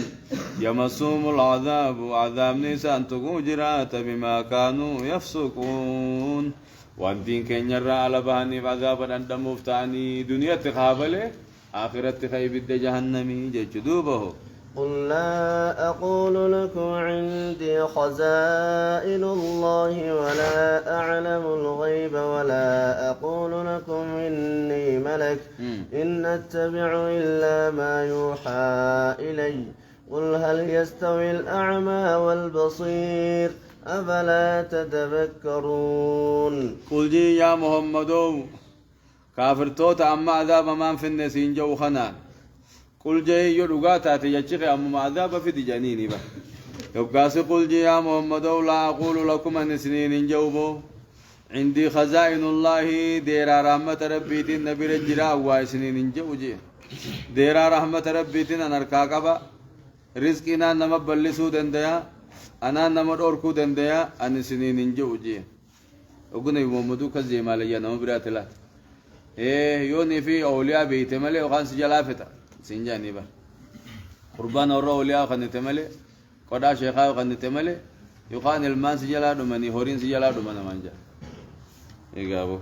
يمسهم العذاب عذاب نيسان تقوجرات بما كانوا يفسقون وان دين كين الرأى لبهني بعذابا عند مفتعني دنيا تخابله آخرة خيب جهنمي جدوبه قل لا أقول لكم عندي خزائن الله ولا أعلم الغيب ولا أقول لكم إني ملك إن أتبع إلا ما يوحى إلي قل هل يستوي الأعمى والبصير أفلا تتذكرون قل جي يا محمد كافر توتا أما عذاب من في النسين جو خنان قل جاي يرغاتا تيجيخ أم عذاب في دجانيني با يبقاس قل جي يا محمد لا أقول لكم أن سنين جوبو عندي خزائن الله ديرا رحمة ربي تين نبي رجرا واسنين جوجي ديرا رحمة ربي تين أنركاكبا رزقنا نما بلسو دنديا أنا نما دوركو دنديا أن سنين جوجي أقول نبي محمد كزي ماليا نما براتلا إيه يوني في أولياء بيت ملي وخان سجلافتا سنجاني با قربان ورو ليا خن تملي قدا شيخا خن تملي يخان المان سجلا دمني هورين سجلا دمنا مانجا ايغابو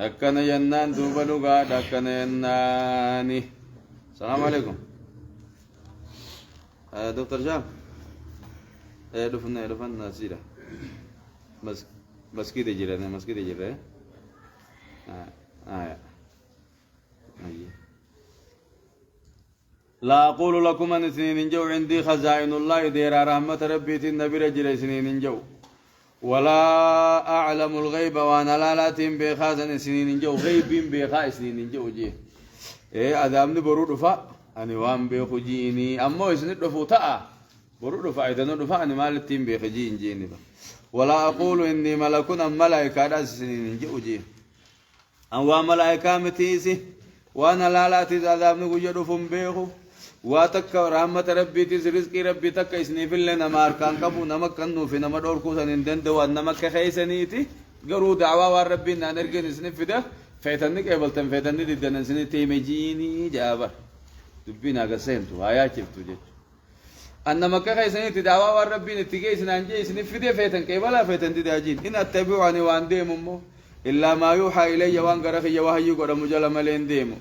اكن ينان دوبلو غا دكن يناني السلام عليكم دكتور جام دفن سيرة مسجد جيران مسجد جيران لا أقول لكم أن سنين جو عندي خزائن الله دير رحمة ربي النبي رجل سنين جو ولا أعلم الغيب وأنا لا بخازن سنين جو غيب بخا سنين جو جي إيه أدامني برود فا أنا وام بخجيني أما إسنت رفوتا برود فا إذا نرفع أنا مالتين بخجين جيني ولا أقول إني ملك أم ملائكة سنين جو جي أو ملائكة متيسي وانا لا تزعذاب نقول فم بيخو واتك رحمة ربي تز رزق ربي تك اسني في لنا ماركان كبو نمك كنو في نما دور كوسن اندند وان نمك خيسنيتي قرو دعوا وربي نرجن اسني في ده فيتنك قبلتن فيتني ددن اسني تيمجيني جابر دبينا قسنتو هيا شفتو جت ان نمك خيسنيتي دعوا وربي نتيجه اسنانجي اسني في ده فيتن كيبلا فيتن داجين ان اتبعوني وان ديمو إلا ما يوحى إلي وانقرخ وهي قد مجلم لين ديمو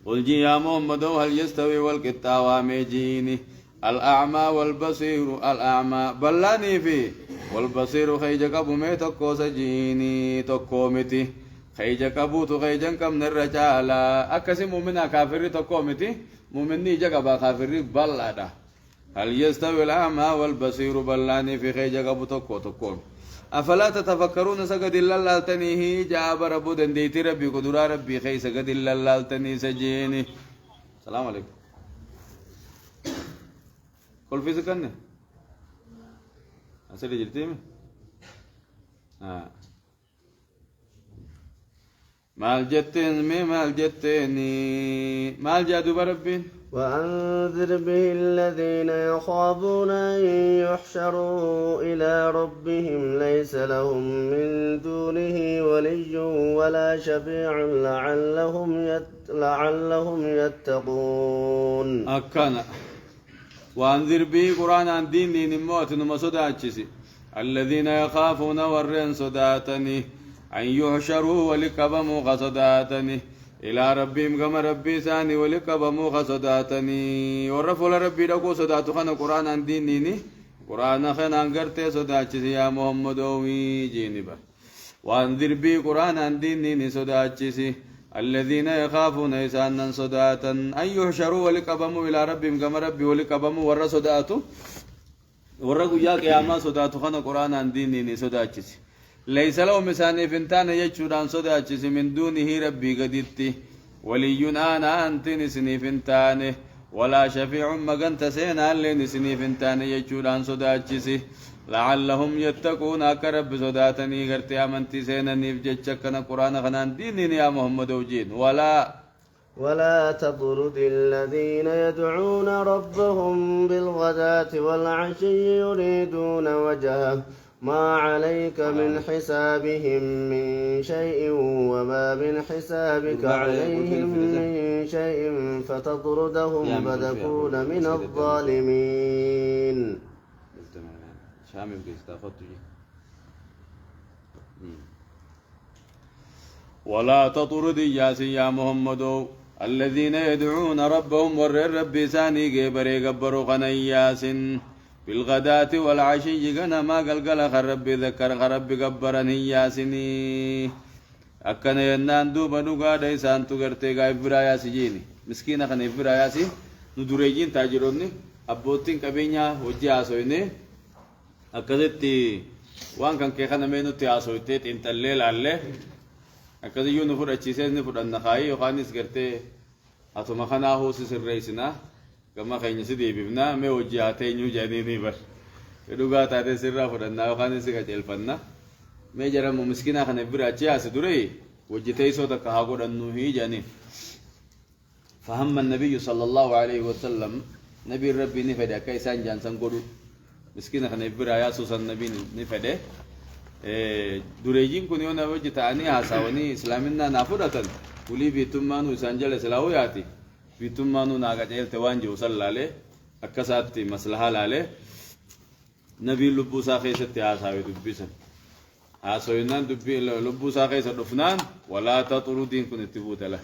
قل جي يا محمد هل يستوي والقطع واميجيني الأعمى والبصير الأعمى بلاني فيه والبصير خيجك أبو مي تكو سجيني تكو متي خيجك أبو تخيجن كم نرجالا أكسي مؤمنا كافر تكو متي مؤمني جكبا كافر بلادا هل يستوي الأعمى والبصير بلاني في خيجك أبو تكو أفلا تتفكرون سجد الله تنيه جاب ربو دنديتي ربي قدرا ربي خي سجد الله تنيه سجيني السلام عليكم كل في سكنه أسأل جلتي مال جتين مي مال جتيني مال جادو بربين وأنذر به الذين يخافون أن يحشروا إلى ربهم ليس لهم من دونه ولي ولا شفيع لعلهم يتقون أكنا وأنذر به قرآن عن دين دين موت نمسودا الذين يخافون ورين صداتني أن يحشروا ولكبموا خصداتني إلى ربهم كما ربي ثاني ولكبموا خصداتني ورفول ربي لكو صداتو خنا قرآن عن دين ديني قرآن خنا انقرتي صداتشي يا محمد ومي جينبا وأنذر بي قرآن عن دين ديني صداتشي الذين يخافون إسانا صداتا أن يحشروا ولكبموا إلى ربهم كما ربي ولكبموا ور صداتو ورقوا يا قياما صداتو خنا قرآن عن دين ديني صداتشي ليس لهم مساني فنتان يجودان صداتشي من دونه ربي قديتي ولي آنا أنتني سني فنتاني ولا شفيع مغنت سينا اللي سني فنتاني يجودان صداتشي لعلهم يتقون أكرب صداتني غرتي أمنتي سينا نفجتشكنا قرآن خنان ديني يا محمد وجين ولا تطرد الذين يدعون ربهم بالغداة والعشي يريدون وجهه ما عليك من حسابهم من شيء وما من حسابك عليهم من شيء فتطردهم فتكون من الظالمين ولا تطرد يا محمد الذين يدعون ربهم ور ربي ساني جبري جبروا خنياس بالغداة والعشي جنا ما قلقل خرب ذكر خرب جبرني ياسني أكن ينان دوبا نوغا ديسان تغرتي غايب برايا سجيني مسكينة خن برايا سي ندوريجين تاجروني أبوتين كبينيا وجي آسويني أكدتي وان كان كيخنا مينو تي آسويتي انت الليل عليه أكد يو نفر أتشيسيز نفر النخاي وخانيس غرتي أتو مخنا هو سيسر رئيسنا كما خيني سيدي بيبنا مي وجي آتي نيو جانيني بر كدوغا تاتي سرّا فرنا وخانيس كجلفنا مي جرم مسكينة خن برا أتشي آسدوري وجي تيسو تكهاقود النوهي جاني فهم النبي صلى الله عليه وسلم نبي ربي نفده كيسان جانسان قدو مسكينة خن برا ياسوس النبي نفده dureejiin kun yoo nama hojjetanii haasawanii islaaminaa naa fudhatan ulii biitummaanuu isaan jala silaa yaati biitummaanuu naa qaceelte waan jiru san laalee akkasaatti maslahaa laalee nabiin lubbuu isaa keessatti haasawee dubbisan haasawinnaan dubbii lubbuu isaa keessa dhufnaan walaa taxurudiin kun itti buutala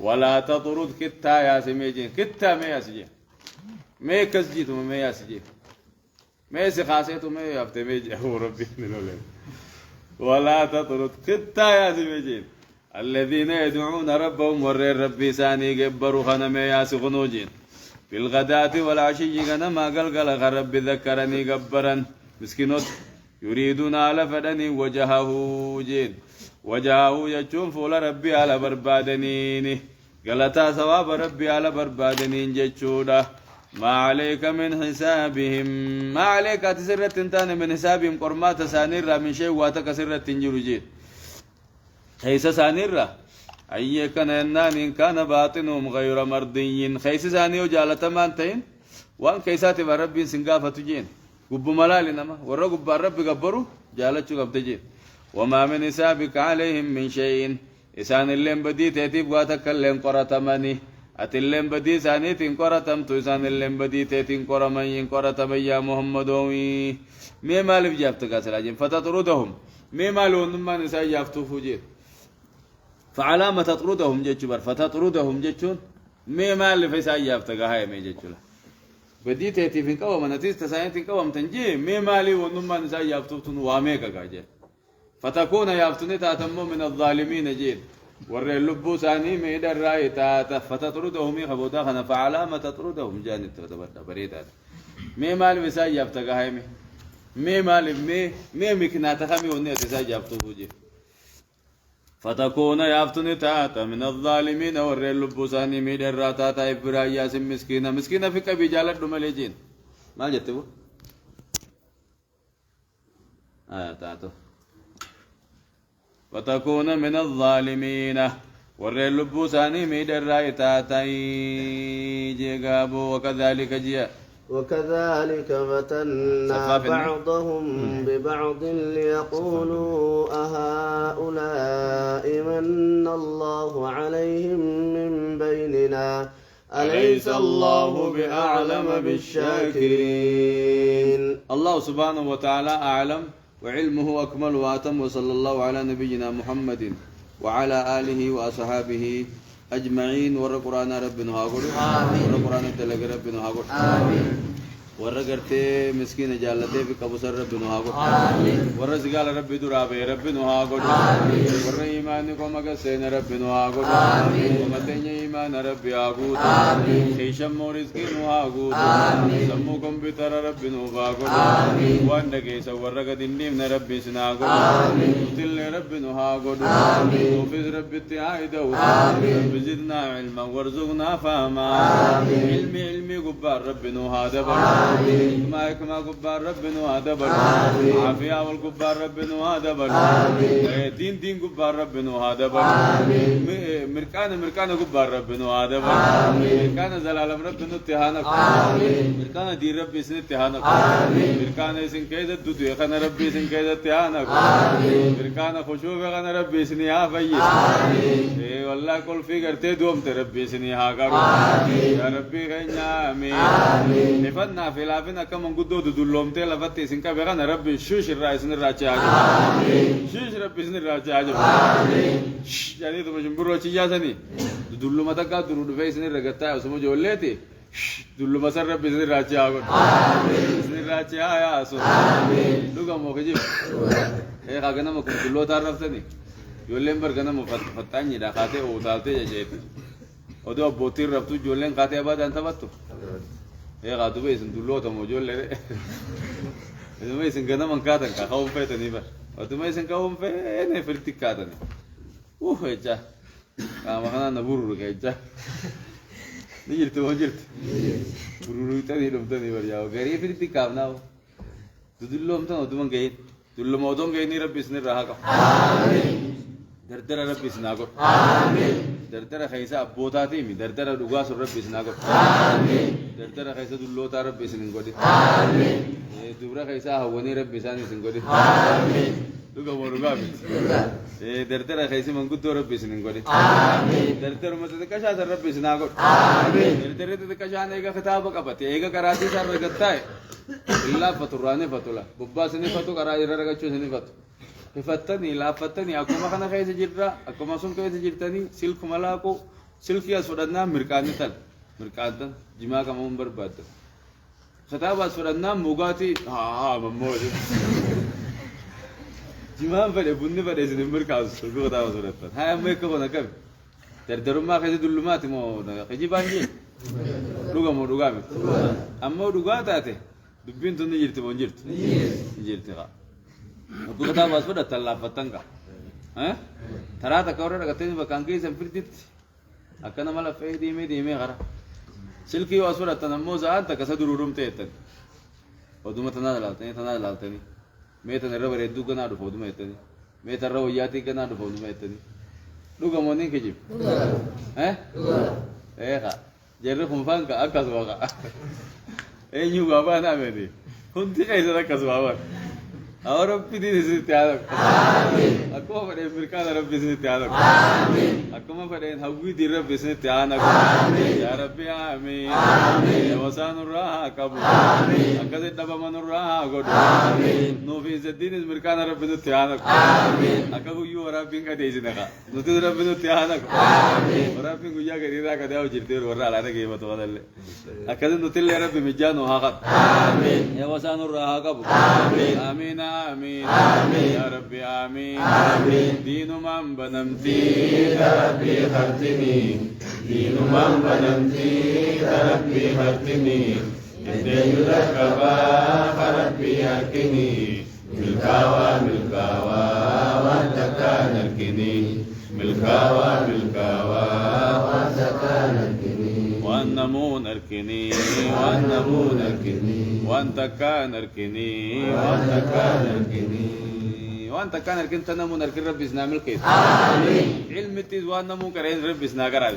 walaa taxurud kittaa yaase mee jeen kittaa mee yaasi jeen mee akkas jiituma mee yaasi jeen mee si kaaseetu mee yaafte mee jee rabbiin niloleen ولا تطرد كتا يا سبجين الذين يدعون ربهم ور ربي ساني جبروا خنم يا سخنوجين في الغداة والعشي غنما قلقل رب ذكرني جبرا مسكينوت يريدون على فدني وجهه جين وجهه يجون فول ربي على بربادنيني قالتا ثواب ربي على بربادنين جتشودا ما عليك من حسابهم ما عليك تسرت انتان من حسابهم قرمات سانير من شيء واتك سرت تنجرجين خيس سانير أي كان ينان إن كان باطنهم غير مرضي خيس ساني وجالة مانتين وان كيسات بربي سنقافة جين قب ملال نما ورى قب الرب قبروا جالة قبتجين وما من حسابك عليهم من شيء إسان اللين بديت يتيب واتك اللين قرطمني أتلهم بدي ساني تنقرتم تو سان اللهم بدي تنقرم ينقرتم يا محمد وي مي مال بجافتك سلاجين فتطردهم مي مالون ما نساي جافتو فوجيت فعلامة تطردهم جتشبر فتطردهم جتشون مي مال فيساي جافتك هاي مي جتشلا بدي تي فين قوم نتيس تساين تنقوم تنجي مي مالي ونما نساي جافتو تن واميكا كاجي فتكون يافتني تاتم من الظالمين جيد ور اللبو ثاني ميد الراي تا فتطردهم خبودا خنا فعلامة تطردهم جانب تبدا بريدا مي مال مساي يفتك هاي مي مال مي مكنا تخمي وني تساي يفتو بوجي فتكون يفتني تا من الظالمين ور اللبو ثاني ميد الراتا تا ابرايا مسكينه في كبي جالد دملجين ما جتبو تاتو فتكون من الظالمين ورّي اللبوساني ميد الرايتاتي جيغابو وكذلك جيا وكذلك فتنا بعضهم ببعض ليقولوا أهؤلاء من الله عليهم من بيننا أليس الله بأعلم بالشاكرين. الله سبحانه وتعالى أعلم وعلمه أكمل وأتم. وصلى الله على نبينا محمد وعلى آله وأصحابه أجمعين. ورّ قرآن ربنا هاقول ورّ قرآن الدلق ربنا هاقول ورّ قرتي مسكين جالتي في قبصر ربنا هاقول ورّ زقال ربي درابي ربنا هاقول ورّ إيمانكم أقسين ربنا هاقول ومتين إيمان ربي هاقول خيشم ورزقين هاقول سموكم بتر ربنا هاقول وأن كيس ورّ قد النيم ربي سناقول تل ربنا هاقول وفز ربي التعايدو زدنا علما وارزقنا فهما علمي قبار ربنا هذا بر كما قبار ربنا هذا بر عافية والقبار ربنا هذا بر دين قبار ربنا هذا بر مركان قبار ربنا هذا بر مركان زلالم ربنا اتهانك مركان دي ربي سن اتهانك مركان سن كيدة دودو خنا ربي سن كيدة اتهانك مركان خشوع خنا ربي سن يا فيس والله كل في قرتي دوم تربي سني هاكارو يا ربي غنيا آمين نفنا في لافنا كم نقدو دلهم تلا فتي سنكا بغنا ربي شوش الرئيس نراجع شوش ربي نراجع يعني تو مش برو تيجا سني دلو ما تكا دلو فيس نرجعتا وسمو جولتي دلو ما سر ربي نراجع نراجع يا سو لوكا موكجي إيه كأننا ممكن دلو تعرفتني جولين بركنا مفتاني دا خاطئ وطالتي جيت ودو بوتير رفتو جولين خاطئ بعد أنت بتو إيه قادو بيسن دلو تمو جولة إذا ما يسن كنا من كاتن كخوف فتني بر وتو ما يسن كخوف فتني فرتك كاتن إيجا ما خنا نبورو إيجا نجرت وجرت بورو تاني لوم تاني برجع وغيري فرتك كابناو دلو هم تانو دومن جاي دلو مودون جاي نيرا بيسن راها دردر ربي سناقول دردر خيسا أبوتاتي مي دردر رغاس ربي سناقول دردر خيسا دلوتا ربي سنقولي دبرا خيسا هوني ربي ساني سنقولي لغا ورغامي دردر خيسا منقود ربي سنقولي دردر متدكشا سر ربي سناقول دردر تدكشا نيغا خطابك أبتي ايغا كراتي سر رغتاي إلا فتراني فتولا ببا سني فتو كراجي رغچو سني فتو فتني لا فتني أكو ما خنا خيس جرا أكو ما سون خيس جرتني سلك ملاكو سلك يا سودنا مركاني تل مركانتن جماع كمان برباد خطاب سودنا موجاتي مموج جماع فدي بني فدي سن مركاز سلك خطاب سودنا هاي أمي كمان كم تردرم ما خيس دلما تمو خيجي بانجي روغا مو روغا مي أما روغا تاتي دبين توني جرت بونجرت جرت كا أبو كتاب أسود أتلا فتنكا ترى تكورر كتير بكانكي سنفرتيت أكنا مالا فيه ديمي غرا سلكي أسود أتنمو زاد تكسر دروم تيتن ودوما تنادلالتني ميتن الرب ردو كنا دفودوما يتني ميتن الرب ياتي كنا دفودوما يتني لوكا مونين كجيب خا جرّكم فانكا أكاسواكا نيو بابا نامي كنتي كيسا أكاسواكا ربي دي سيتيانك أكو ما فرين مركان ربي سيتيانك أكو ما فرين هوي دي ربي سيتيانك يا ربي آمين يا وسان الراها كابو أكذب دبا من الراها قد نو في الدين مركان ربي سيتيانك أكو يو ربي كديش نكا نتو ربي سيتيانك ربي كوجا كريرا كداو جرتير ورا لا نجيب توالله أكذب نتيل ربي مجانو هاقت يا وسان الراها كابو آمين آمين يا ربي آمين دين من بنمتي ربي خرتني دين من بنمتي ربي خرتني إذن يركبا ربي أركني ملكاوا وانتكا نركني ملكاوا وانتكا نركني والنمو نركني وانتكا نركني وانت كان اركن تنمو نركن ربي سنا ملكي علم التزوان نمو كرين ربي سنا قرال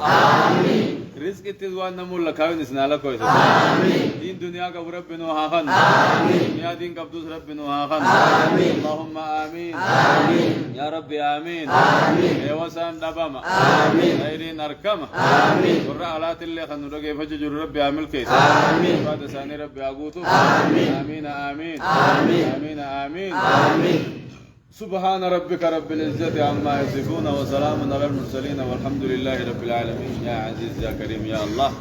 رزق التزوان نمو لكاوين سنا لكويس دين دنيا قبر ربي نوها خن دنيا دين قبضوس ربي نوها خن اللهم آمين يا ربي آمين يا وسان دبما خيرين أركما والرعلات اللي خنو رقي فججر ربي عامل كيس بعد ثاني ربي أقوتو آمين آمين آمين آمين سبحان ربك رب العزة عما يصفون وسلام على المرسلين والحمد لله رب العالمين يا عزيز يا كريم يا الله